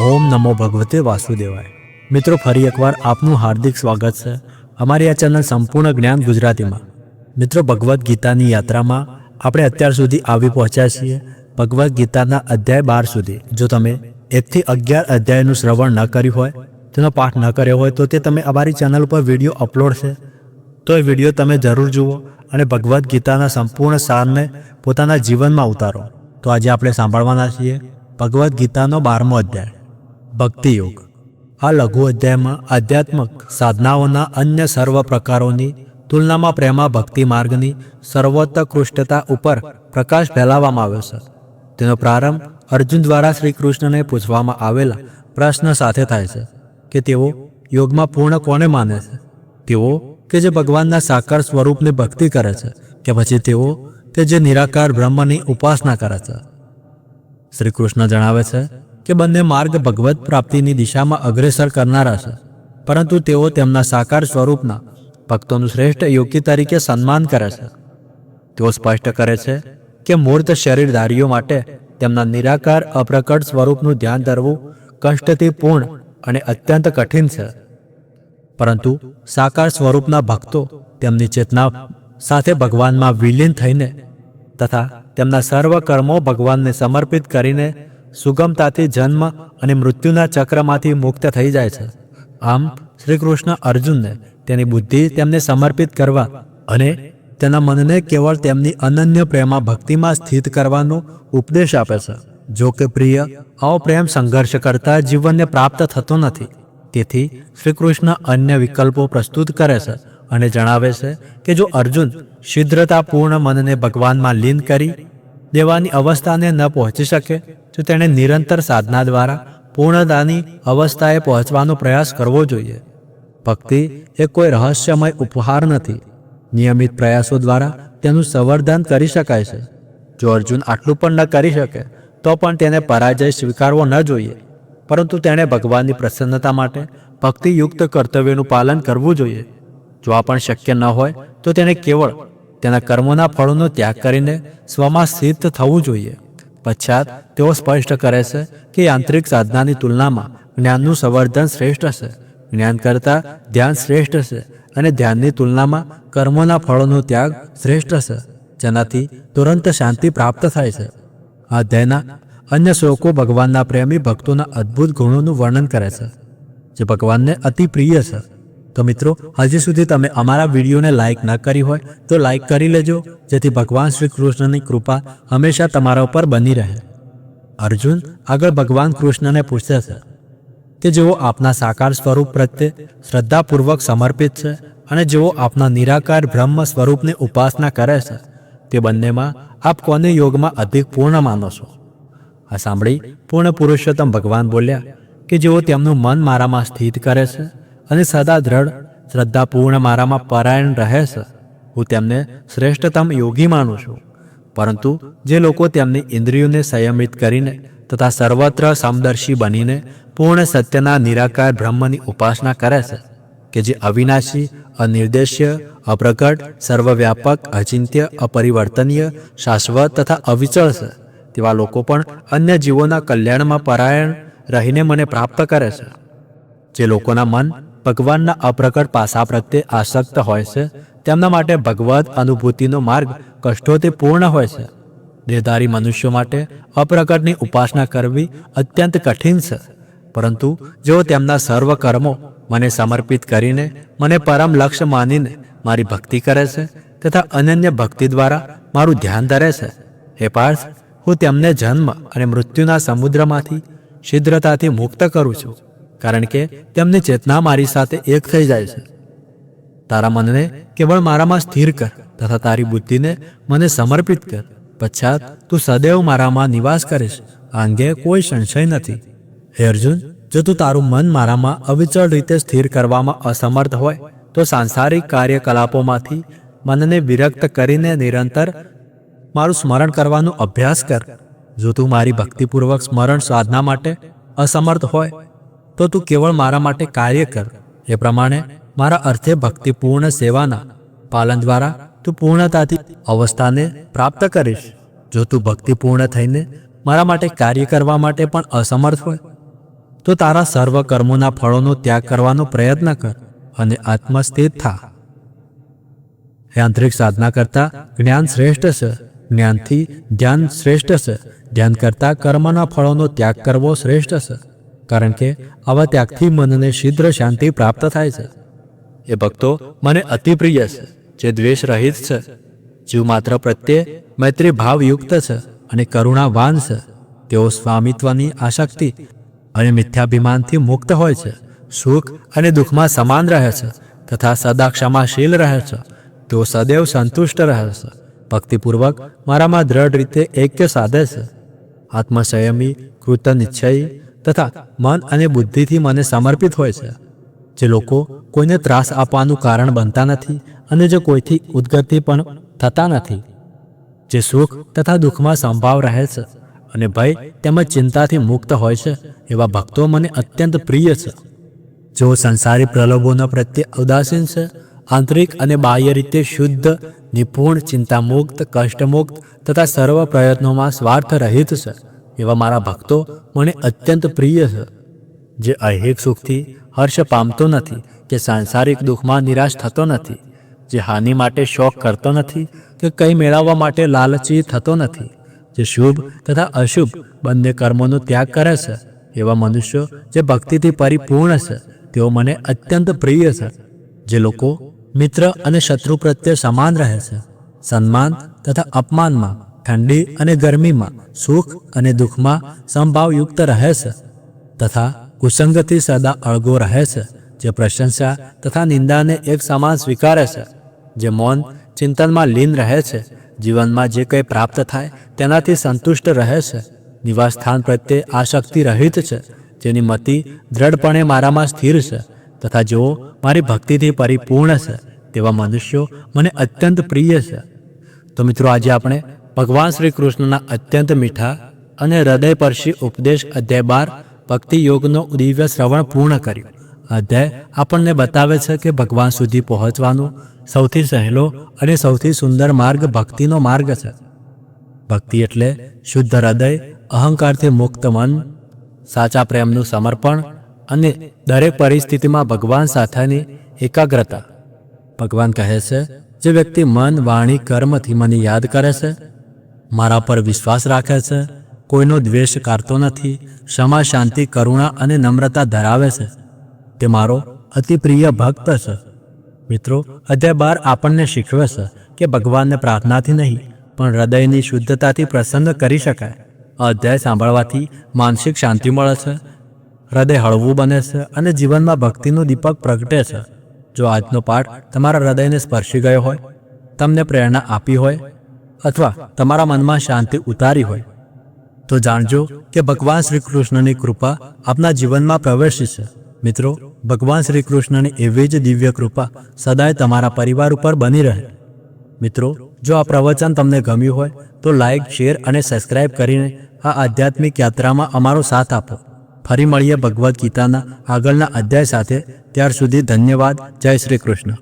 ઓમ નમો ભગવતે વાસુદેવાય। મિત્રો, ફરી એકવાર આપનું હાર્દિક સ્વાગત છે અમારી આ ચેનલ સંપૂર્ણ જ્ઞાન ગુજરાતીમાં। મિત્રો, ભગવદ્ ગીતાની યાત્રામાં આપણે અત્યાર સુધી આવી પહોંચ્યા છીએ ભગવદ્ ગીતાના અધ્યાય 12 સુધી। જો તમે 1 થી 11 અધ્યાયનું શ્રવણ ન કર્યું હોય, તેનો પાઠ ન કર્યો હોય, તો તે તમે અમારી ચેનલ ઉપર વિડીયો અપલોડ છે, તો એ વિડીયો તમે જરૂર જુઓ અને ભગવદ્ ગીતાના સંપૂર્ણ સારને પોતાના જીવનમાં ઉતારો। તો આજે આપણે સાંભળવાના છીએ ભગવદ્ ગીતાનો 12મો અધ્યાય, ભક્તિ યોગ। આ લઘુ અધ્યાયમાં આધ્યાત્મક સાધનાઓના અન્ય સર્વ પ્રકારોની તુલનામાં પ્રેમા ભક્તિ માર્ગની સર્વોત્કૃષ્ટતા ઉપર પ્રકાશ ફેલાવવામાં આવ્યો છે। તેનો પ્રારંભ અર્જુન દ્વારા શ્રી કૃષ્ણને પૂછવામાં આવેલા પ્રશ્ન સાથે થાય છે કે તેઓ યોગમાં પૂર્ણ કોને માને છે? તેઓ કે જે ભગવાનના સાકાર સ્વરૂપની ભક્તિ કરે છે, કે પછી તેઓ કે જે નિરાકાર બ્રહ્મની ઉપાસના કરે છે? શ્રી કૃષ્ણ જણાવે છે કે બંને માર્ગ ભગવત પ્રાપ્તિની દિશામાં અગ્રેસર કરનારા છે, પરંતુ તેઓ તેમના સાકાર સ્વરૂપના ભક્તોનું શ્રેષ્ઠ યોગી તરીકે સન્માન કરે છે। તેઓ સ્પષ્ટ કરે છે કે મૂર્ત શરીરધારીઓ માટે તેમના નિરાકાર અપ્રકટ સ્વરૂપનું ધ્યાન ધરવું કષ્ટથી પૂર્ણ અને અત્યંત કઠિન છે, પરંતુ સાકાર સ્વરૂપના ભક્તો તેમની ચેતના સાથે ભગવાનમાં વિલીન થઈને તથા તેમના સર્વ કર્મો ભગવાનને સમર્પિત કરીને સુગમતાથી જન્મ અને મૃત્યુના ચક્રમાંથી મુક્ત થઈ જાય છે। આમ શ્રી કૃષ્ણ અર્જુનને તેની બુદ્ધિ તેમને સમર્પિત કરવા અને તેના મનને કેવળ તેમની અનન્ય પ્રેમા ભક્તિમાં સ્થિત કરવાનો ઉપદેશ આપે છે। જો કે પ્રિય, આવો પ્રેમ સંઘર્ષ કરતા જીવનને પ્રાપ્ત થતો નથી, તેથી શ્રી કૃષ્ણ અન્ય વિકલ્પો પ્રસ્તુત કરે છે અને જણાવે છે કે જો અર્જુન શીઘ્રતાપૂર્ણ મનને ભગવાનમાં લીન કરી દેવાની અવસ્થાને ન પહોંચી શકે, તો તેણે નિરંતર સાધના દ્વારા પૂર્ણતાની અવસ્થાએ પહોંચવાનો પ્રયાસ કરવો જોઈએ। ભક્તિ એ કોઈ રહસ્યમય ઉપહાર નથી, નિયમિત પ્રયાસો દ્વારા તેનું સંવર્ધન કરી શકાય છે। જો અર્જુન આટલું પણ ન કરી શકે તો પણ તેને પરાજય સ્વીકારવો ન જોઈએ, પરંતુ તેણે ભગવાનની પ્રસન્નતા માટે ભક્તિયુક્ત કર્તવ્યનું પાલન કરવું જોઈએ। જો આ પણ શક્ય ન હોય તો તેણે કેવળ તેના કર્મોના ફળોનો ત્યાગ કરીને સ્વમાં સ્થિત થવું જોઈએ। પશ્ચાત તેઓ સ્પષ્ટ કરે છે કે યાંત્રિક સાધનાની તુલનામાં જ્ઞાનનું સંવર્ધન શ્રેષ્ઠ છે, જ્ઞાન કરતાં ધ્યાન શ્રેષ્ઠ છે, અને ધ્યાનની તુલનામાં કર્મોના ફળોનો ત્યાગ શ્રેષ્ઠ છે, જેનાથી તુરંત શાંતિ પ્રાપ્ત થાય છે। આ અધ્યાયના અન્ય શ્લોકો ભગવાનના પ્રેમી ભક્તોના અદ્ભુત ગુણોનું વર્ણન કરે છે, જે ભગવાનને અતિ પ્રિય છે। તો મિત્રો, હજી સુધી તમે અમારા વિડીયોને લાઇક ન કરી હોય તો લાઇક કરી લેજો, જેથી ભગવાન શ્રી કૃષ્ણની કૃપા હંમેશા તમારા ઉપર બની રહે। અર્જુન આગળ ભગવાન કૃષ્ણને પૂછે છે કે જેઓ આપના સાકાર સ્વરૂપ પ્રત્યે શ્રદ્ધાપૂર્વક સમર્પિત છે અને જેઓ આપના નિરાકાર બ્રહ્મ સ્વરૂપની ઉપાસના કરે છે, તે બંનેમાં આપ કોને યોગમાં અધિક પૂર્ણ માનો છો? આ સાંભળી પૂર્ણ પુરુષોત્તમ ભગવાન બોલ્યા કે જેઓ તેમનું મન મારામાં સ્થિત કરે છે અને સદા દ્રઢ શ્રદ્ધાપૂર્ણ મારામાં પરાયણ રહે છે, હું તેમને શ્રેષ્ઠતમ યોગી માનું છું। પરંતુ જે લોકો તેમની ઇન્દ્રિયોને સંયમિત કરીને તથા સર્વત્ર સમદર્શી બનીને પૂર્ણ સત્યના નિરાકાર બ્રહ્મની ઉપાસના કરે છે, કે જે અવિનાશી, અનિર્દેશ્ય, અપ્રકટ, સર્વવ્યાપક, અચિંત્ય, અપરિવર્તનીય, શાશ્વત તથા અવિચળ છે, તેવા લોકો પણ અન્ય જીવોના કલ્યાણમાં પરાયણ રહીને મને પ્રાપ્ત કરે છે। જે લોકોના મન ભગવાનના અપ્રકટ પાસા પ્રત્યે આસક્ત હોય છે, તેમના માટે ભગવદ અનુભૂતિનો માર્ગ કષ્ટોથી પૂર્ણ હોય છે। દેહધારી મનુષ્યો માટે અપ્રકટની ઉપાસના કરવી અત્યંત કઠિન છે, પરંતુ જેઓ તેમના સર્વ કર્મો મને સમર્પિત કરીને મને પરમ લક્ષ્ય માનીને મારી ભક્તિ કરે છે તથા અનન્ય ભક્તિ દ્વારા મારું ધ્યાન ધરે છે, હે પાર્થ, હું તેમને જન્મ અને મૃત્યુના સમુદ્રમાંથી શીઘ્રતાથી મુક્ત કરું છું, કારણ કે તેમની ચેતના મારી સાથે એક થઈ જાય છે। તારા મનને કેવળ મારામાં સ્થિર કર તથા તારી બુદ્ધિને મને સમર્પિત કર, પશ્ચાત તું સદૈવ મારામાં નિવાસ કરીશ, આ અંગે કોઈ સંશય નથી। હે અર્જુન, જો તું તારું મન મારામાં અવિચળ રીતે સ્થિર કરવામાં અસમર્થ હોય તો સાંસારિક કાર્યકલાપોમાંથી મનને વિરક્ત કરીને નિરંતર મારું સ્મરણ કરવાનો અભ્યાસ કર। જો તું મારી ભક્તિપૂર્વક સ્મરણ સાધના માટે અસમર્થ હોય તો તું કેવળ મારા માટે કાર્ય કર। એ પ્રમાણે મારા અર્થે ભક્તિપૂર્ણ સેવાના પાલન દ્વારા તું પૂર્ણતાથી અવસ્થાને પ્રાપ્ત કરીશ। જો તું ભક્તિપૂર્ણ થઈને મારા માટે કાર્ય કરવા માટે પણ અસમર્થ હોય તો તારા સર્વ કર્મોના ફળોનો ત્યાગ કરવાનો પ્રયત્ન કર અને આત્મસ્થિત થા. યાંત્રિક સાધના કરતાં જ્ઞાન શ્રેષ્ઠ છે. જ્ઞાનથી ધ્યાન શ્રેષ્ઠ છે. ધ્યાન કરતાં કર્મના ફળોનો ત્યાગ કરવો શ્રેષ્ઠ છે, કારણ કે આવા ત્યાગથી મનને શીઘ્ર શાંતિ પ્રાપ્ત થાય છે. એ ભક્તો મને અતિ પ્રિય છે, જે દ્વેષ રહિત છે, જીવ માત્ર પ્રત્યે મૈત્રી ભાવયુક્ત છે અને કરુણાવાન છે. તેઓ સ્વામિત્વની આસક્તિ અને મિથ્યાભિમાનથી મુક્ત હોય છે, સુખ અને દુઃખમાં સમાન રહે છે તથા સદા ક્ષમાશીલ રહે છે. તેઓ સદૈવ સંતુષ્ટ રહે છે. ભક્તિપૂર્વક મારામાં દ્રઢ રીતે એક્ય સાધે છે. આત્મસંયમી, કૃતનિશ્ચયી તથા મન અને બુદ્ધિથી મને સમર્પિત હોય છે. જે લોકો કોઈને ત્રાસ આપવાનું કારણ બનતા નથી અને જે કોઈથી ઉદ્ગતિ પણ થતા નથી, જે સુખ તથા દુઃખમાં સંભાવ રહે છે અને ભય તેમજ ચિંતાથી મુક્ત હોય છે, એવા ભક્તો મને અત્યંત પ્રિય છે. જેઓ સંસારી પ્રલોભોના પ્રત્યે ઉદાસીન છે, આંતરિક અને બાહ્ય રીતે શુદ્ધ, નિપુણ, ચિંતામુક્ત, કષ્ટમુક્ત તથા સર્વ પ્રયત્નોમાં સ્વાર્થ રહિત છે, એવા મારા ભક્તો મને અત્યંત પ્રિય છે. જે ઐહિક સુખથી હર્ષ પામતો નથી કે સાંસારિક દુઃખમાં નિરાશ થતો નથી, જે હાનિ માટે શોક કરતો નથી કે કંઈ મેળવવા માટે લાલચી થતો નથી, જે શુભ તથા અશુભ બંને કર્મોનો ત્યાગ કરે છે, એવા મનુષ્યો જે ભક્તિથી પરિપૂર્ણ છે, તેઓ મને અત્યંત પ્રિય છે. જે લોકો મિત્ર અને શત્રુ પ્રત્યે સમાન રહે છે, સન્માન તથા અપમાનમાં, ઠંડી અને ગરમીમાં, સુખ અને દુઃખમાં સમભાવયુક્ત રહે છે તથા કુસંગથી સદા અળગો રહે છે, જે પ્રશંસા તથા નિંદાને એક સમાન સ્વીકારે છે, જે મૌન ચિંતનમાં લીન રહે છે, જીવનમાં જે કંઈ પ્રાપ્ત થાય તેનાથી સંતુષ્ટ રહે છે, નિવાસસ્થાન પ્રત્યે આસક્તિ રહિત છે, જેની મતિ દ્રઢપણે મારામાં સ્થિર છે તથા જેઓ મારી ભક્તિથી પરિપૂર્ણ છે, તેવા મનુષ્યો મને અત્યંત પ્રિય છે. તો મિત્રો, આજે આપણે ભગવાન શ્રી કૃષ્ણના અત્યંત મીઠા અને હૃદયસ્પર્શી ઉપદેશ અધ્યાય 12 ભક્તિ યોગનો દિવ્ય શ્રવણ પૂર્ણ કર્યું. અધ્યાય આપણને બતાવે છે કે ભગવાન સુધી પહોંચવાનો સૌથી સહેલો અને સૌથી સુંદર માર્ગ ભક્તિનો માર્ગ છે. ભક્તિ એટલે શુદ્ધ હૃદય, અહંકારથી મુક્ત મન, સાચા પ્રેમનું સમર્પણ અને દરેક પરિસ્થિતિમાં ભગવાન સાથેની એકાગ્રતા. ભગવાન કહે છે, જે વ્યક્તિ મન, વાણી, કર્મથી મને યાદ કરે છે, મારા પર વિશ્વાસ રાખે છે, કોઈનો દ્વેષ કરતો નથી, ક્ષમા, શાંતિ, કરુણા અને નમ્રતા ધરાવે છે, તે મારો અતિ પ્રિય ભક્ત છે. મિત્રો, અધ્યાય 12 આપણને શીખવે છે કે ભગવાનને પ્રાર્થનાથી નહીં પણ હૃદયની શુદ્ધતાથી પ્રસન્ન કરી શકાય. આ અધ્યાય સાંભળવાથી માનસિક શાંતિ મળે છે, હૃદય હળવું બને છે અને જીવનમાં ભક્તિનું દીપક પ્રગટે છે. જો આજનો પાઠ તમારા હૃદયને સ્પર્શી ગયો હોય, તમને પ્રેરણા આપી હોય અથવા તમારા મનમાં શાંતિ ઉતારી હોય, તો જાણજો કે ભગવાન શ્રી કૃષ્ણની કૃપા આપના જીવનમાં પ્રવેશી છે. મિત્રો, ભગવાન શ્રી કૃષ્ણની એવી જ દિવ્ય કૃપા સદાય તમારા પરિવાર ઉપર બની રહે. મિત્રો, જો આ પ્રવચન તમને ગમ્યું હોય તો લાઈક, શેર અને સબસ્ક્રાઇબ કરીને આ આધ્યાત્મિક યાત્રામાં અમારો સાથ આપો. ફરી મળીએ ભગવદ્ ગીતાના આગળના અધ્યાય સાથે. ત્યાર સુધી ધન્યવાદ. જય શ્રી કૃષ્ણ.